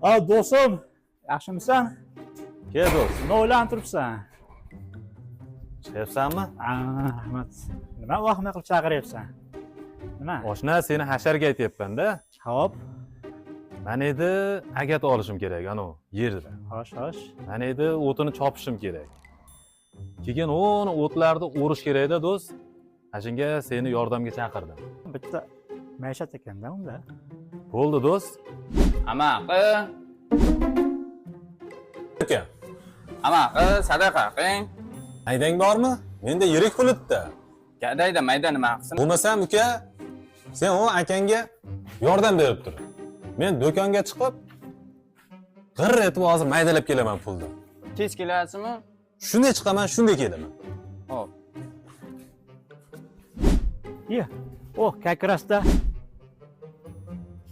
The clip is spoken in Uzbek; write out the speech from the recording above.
Do'stim, yaxshimisan? Kel do'st, Nima o'ylanib turibsan? chiqyapsanmi? Rahmat. Nima vahima qilib chaqiryapsan? Nima? Oshna seni hasharga aytyapman-da. Hop, Men edi agat olishim kerak anavi yerda. xo'sh. Men edi o'tini chopishim kerak. Keyin o'ni o'tlarni o'rish kerak-da do'st. Shunga seni yordamga chaqirdim. Bitta maishat ekanda unda. Bo'ldi do'st. Amaqi, Uka, amaqi, sadaqa qiling. aydang bormi? Menda yirik pulitda. Gadayda mayda nima qilsin? Bo'lmasam uka, sen u akangga yordam berib tur. Men do'konga chiqib, g'ir etib hozir maydalab kelaman pulni. Tez kelasizmi? Shunday chiqaman, shunday kelaman. Hop. Ye. Kakrasda